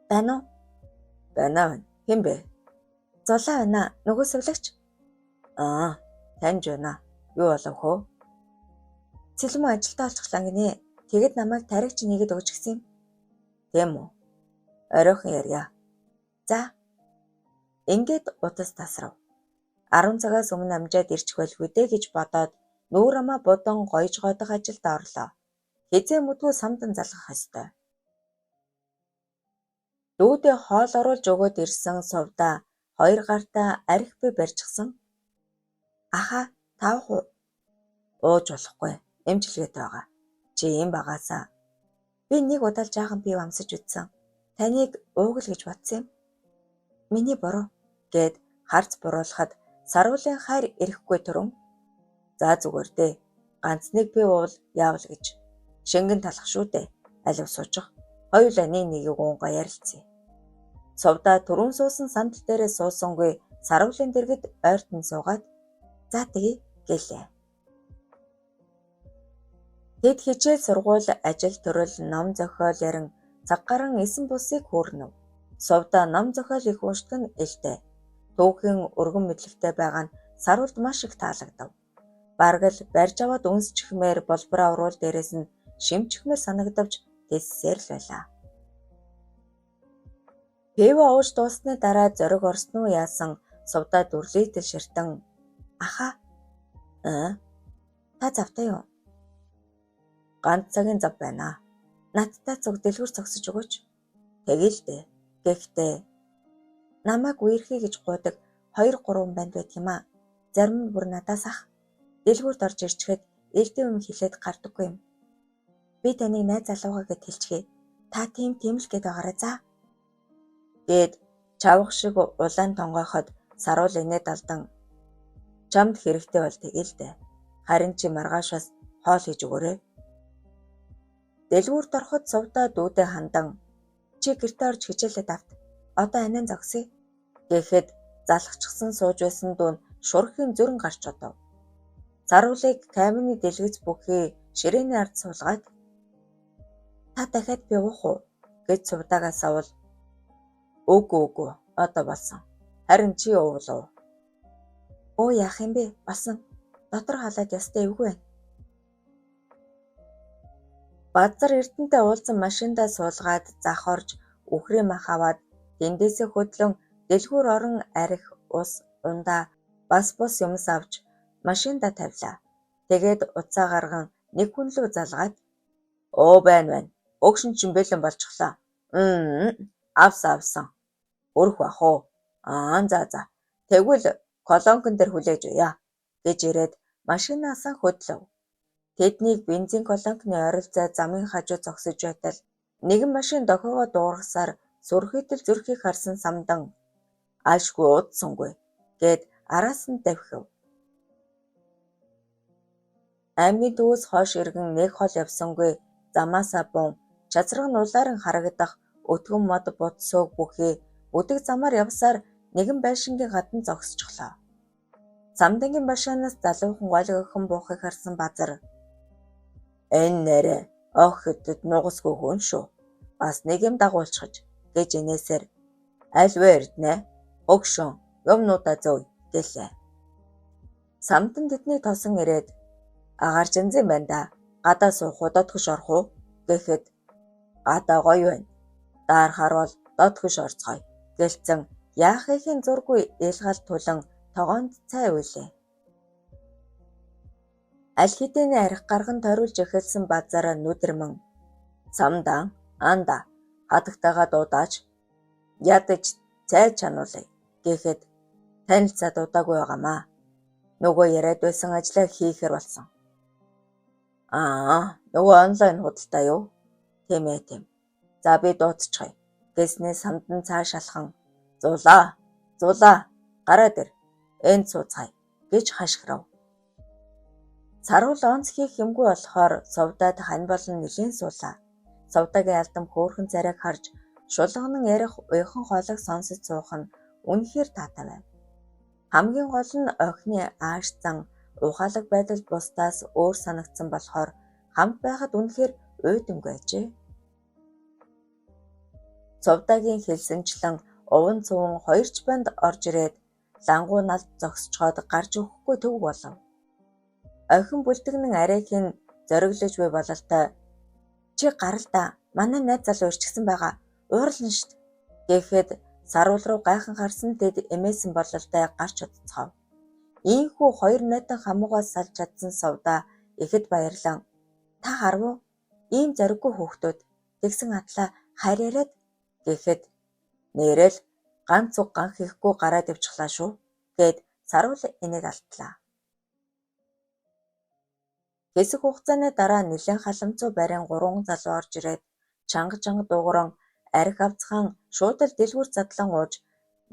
S1: Байна уу? Байна. Хэн бэ? Зулаа байна. Нөгөө сувлагч. Таньж байна. Юу болов хөө? Цэлмүү ажилдаа олчихлаа гинэ. Тэгэд намайг таригч нэгэд өгч гисэн юм. Тийм үү? Оройхон ярья. За. Ингээд утас тасрав. 10 цагаас өмнө амжаад ирчих байлгүй дээ гэж бодоод нүүр амаа будан гоёж годох ажилд орлоо. Хизээ мэдгүй самдан залгах ёстой. Дүүдээ хоол оруулж өгөөд ирсэн сувдаа 2 гартаа арх би барьчихсан. Аха, 5%. Ууж болохгүй. Эмчилгээтэй байгаа. Чи юм багаасаа. Би нэг удаа л жаахан бие амсаж үтсэн. Таныг уугл гэж бодсон юм. Миний буруу гэд харц буруулахад саруулын хайр ирэхгүй түрэн. За зүгээр дээ. Ганц нэг би уул яавал гэж. Шингэн талах шүү дээ. Алив суучих. Хоёулаа нэгийг уунгаа ярилцъя. Сувдаа түрүүн суусан сандал дээрээ суусангүй саруулын дэргэд ойртон суугаад за тэгье гэлээ. Тэд хичээл сургууль, ажил төрөл, ном зохиол ярин цаг гарan эсэн бусыг хүүрнэв. Сувдаа ном зохиол их уушдаг нь элтэй. Түүхийн өргөн мэдлэгтэй байгаа нь саруулд маш их таалагдав. Бараг л барьж аваад үнсчихмээр болбороо уруул дээрээс нь шимчихмээр санагдавч тэссээр л байлаа. Пэва ууж дуусны дараа зориг орсон уу яасан сувдаа дүрлийтэл ширтэн аха та завтай юу? Ганц цагийн зав байна. Надтай цуг дэлгүр цогсож өгөөч. Тэгээл дээ. Гэхдээ намайг үерхий гэж гуйдаг 2-3 банд байдаг юм аа. Зарим нь бүр надаас ах. Дэлгүүрт орж ирчихэд элдэн юм хэлээд гардаггүй юм. Би таныг найз залуугаа гэд хэлчихье. Та тийм л гээд байгаарай за. Гээд чавх шиг улаан тонгойход саруул инээд алдан чамд хэрэгтэй бол тэгээл дээ. Харин чи маргаашаас хоол хийж өгөөрэй. Дэлгүүрт ороход сувдаа дүүдээ хандан чи гэртээ орж хичээлээд авт. Одоо анин зогсъё гэхэд залхчихсан сууж байсан дүүн шурхийн зүрэн гарч одов. Саруулыг камины дэлгэц бүхий ширээний ард суулгаад та дахиад би уух уу гэж сувдаагаас авал үгүй одоо болсон. Харин чи уулав. Оо яах юм бэ? Болсон. Дотор халаад ястай эвгүй байна. Базар Эрдэнэтэй уулзсан машиндаа суулгаад зах орж үхрээ мах аваад тэндээсээ хөдлөн дэлгүүр орон арх ус ундаа бас бус юмс авч машиндаа тавилаа. Тэгээд уцаа гарган нэг хүн лөө залгаад оо байна. Өгшин чин бэлэн болчихлоо. Авсан. Өрөх бах уу? За. Тэгвэл колонкон дээр хүлээж уяа гэж ирээд машинаасаа хөдлөв. Тэднийг бензин колонкны ойролцоо замын хажуу зогсож байтал нэгэн машин дохиогоо дуургасаар сүрхийтэл зүрхийг харсан самдан аашгүй удсангүй гээд араас нь давхив. Аймгийн төвөөс хойш иргэн нэг хол явсангүй замаасаа бун чацраг нь улаарын харагдах өтгөн мод бутсөөг бүхий өдөг замаар явсаар нэгэн байшингийн гадна зогсчихлоо. Самдангийн машинаас залуухан голгохон буухыг харсан базар энэ нэрэ охидд нугасгүй хүн шүү. Бас нэг юм дагуулчихж гэж инээсээр альвэ эрднэ өгшөн юмнуудаа зөө гэлээ. Самдан тэдний тосон ирээд агаар жинзэн байна да. Гадаа суух уу дотгош орох уу гэхэд гадаа гоё байна. Даарахаар бол дотгош орцгоё гэлцэн яахын зургүй ялгал тулан тогоонд цай үйлээ. Аль хэдийн арх гарган ториулж эхэлсэн базараа нүдэрмэн самдан анда хадагтайгаа дуудаач ядаж цай чануулъя гэхэд танилцаад удаагүй байгаамаа. Нөгөө яриад байсан ажлаа хийхээр болсон. Нөгөө онлайн худалдаа юу? Тийм. За би дуудчихъя. гэснээ самдан цааш алхан зулаа гараад ир энд сууцгаая гэж хашгирав. Саруул онц хийх юмгүй болохоор Совдад хань болон нэлээд суулаа. Совдагийн алдан хөөрхөн царайг харж шулганан ярих уяхан хоолойг сонсож суух нь үнэхээр таатай байв. Хамгийн гол нь охины ааш зан ухаалаг байдал бусдаас өөр санагдсан болохоор хамт байхад үнэхээр уйдамгүй ажээ. Совдагийн хэлсэнчлэн уван цуван хоёрч банд орж ирээд лангуу налд зогсчоод гарч өгөхгүй төв болов. Охин бүлтгэнэн арайхийн зориглож буй бололтой чи гарал да манай найз залуу ирчихсэн байгаа уурлана штт гэхэд Саруул руу гайхан гарсан тэд эмээсэн бололтой гарч удацгав. Ийхүү хоёр найдан хамуугаас салж чадсан Совда ихэд баярлан та харав уу? Ийм зориггүй хүүхдүүд тэгсэн атлаа хайр яриад гэхэд нэрэл ганц уг ганх ихгүй гараад явчихлаа шүү гэд Саруул энийг алдлаа. Хэсэг хугацааны дараа нэлээд халамцуу барин 3 залуу орж ирээд чанга дуугаран арх авцхан шууд л дэлгүүр задлан ууж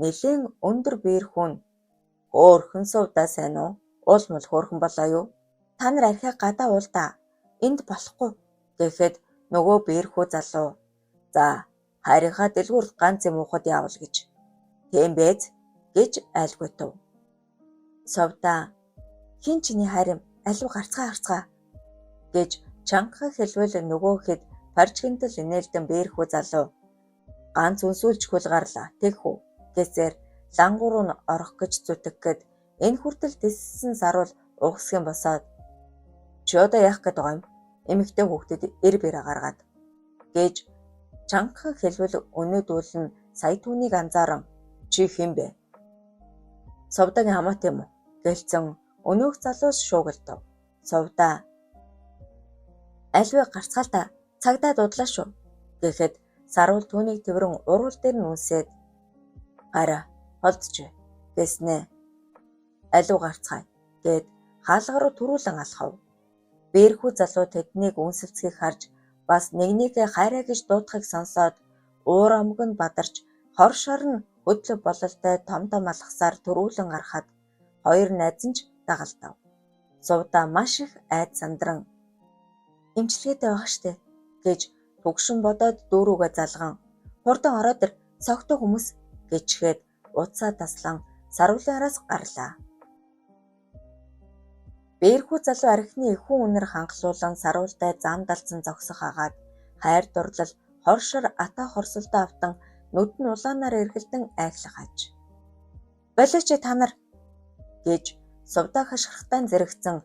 S1: нэлээд өндөр биер хүн хөөрхөн Совда сайн уу? Уул мул хөөрхөн болоо юу? Та нар архиа гадаа уул да. Энд болохгүй гэхэд нөгөө биерхүү залуу за харийнхаа дэлгүүрт ганц юм уухад явал гэж. Тийм бэз гэж айлгуйтав. Совда хин чиний харим алуу гарцгаа гэж чанга хэлвэл нөгөө хэд парчгинтал инээлдэн биерхүү залуу ганц үнсүүлжгүй л гарлаа тэгхүү гэсээр лангуу нь орох гэж зүтгэхэд энэ хүртэл тиссэн Саруул угсгийн босоод чи одоо яах гээд байгаа юм? Эмэгтэй хүүхдэд эр бэрэ гаргаад гэж чанга хэлвэл өнөөдүүл нь сая түүнийг анзааран чи хэн бэ? Совдагийн хамаат юм уу? Гэлцэн өнөөх залуус шуугилдав. Совда альваа гарцгаалта цагдаа дудлаа шүү гэхэд Саруул түүнийг тэрэн уруул дээр нь үнсээд гараа холдчихвэ гэснээ алуу гарцгаая гэд хаалга руу түрүүлэн алхав. Биерхүү залуу тэднийг үнсэлцгийг харж бас нэгнийхээ хайраа гэж дуудахыг сонсоод уур амг нь бадарч хор шорн хөдлөг бололтой том алхасаар түрүүлэн гарахад хоёр найз нь ч дагалдав. Совда маш их айд сандран эмчилгээтэй байх штэ гэж түгшин бодоод дүүрүүгээ залган хурдан ороод ир согтой хүмүүс гэчгээд уцаа таслан Саруулын араас гарлаа. Биерхүү залуу архины ихүү үнэр хангалуулан Саруултай заамдалцсан зогсох агаад хайр дурлал хоршор атаа хорсолтой автан нүд нь улаанаар эргэлдэн айхлах аж. Болооч та нар гэж Совда хашгирахтаа зэрэгцэн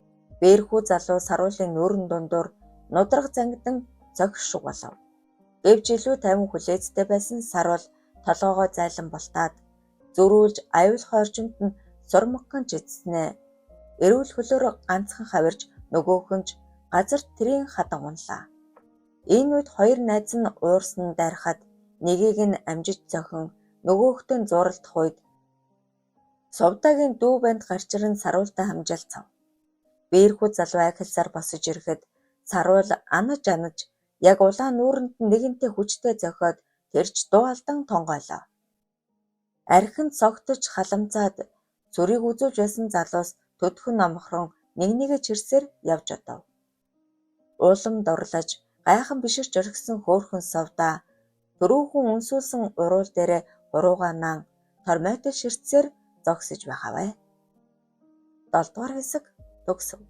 S1: биерхүү залуу Саруулын нүүрэн дундуур нудраг зангидан цогшиг болов. Гэвч илүү тайван хүлээцтэй байсан Саруул толгоогоо зайлан болтаад зөрүүлж аюулх орчимд нь сурмагхан чидснээ. Эрүүл хөлөөр ганцхан хавирж нөгөөх нь газар тэрийн хадан унлаа. Энэ үед хоёр найз нь уурсан дайрахад нэгийг нь амжиж зохин нөгөөхтөө зуралдах үед Совдагийн дүү банд гарч ирэн Саруултай хамжаалцав. Биерхүү залуу айхалсаар босож ирэхэд Саруул анаж яг улаан нүүрэнд нэгэнтээ хүчтэй зохиод тэрч дуу алдан тонгойлоо. Архинд согтож халамцаад зүрийг үзүүлж байсан залуус төдхөн номхрон нэгнийгээ чирсээр явж одов. Уулам дурлаж гайхан биширч орхисон хөөрхөн Совда түрүүхэн үнсүүлсэн уруул дээрээ хуруугаа наан тормойтой ширтсээр зогсож байхавэ. 7 дугаар хэсэг төгсөв.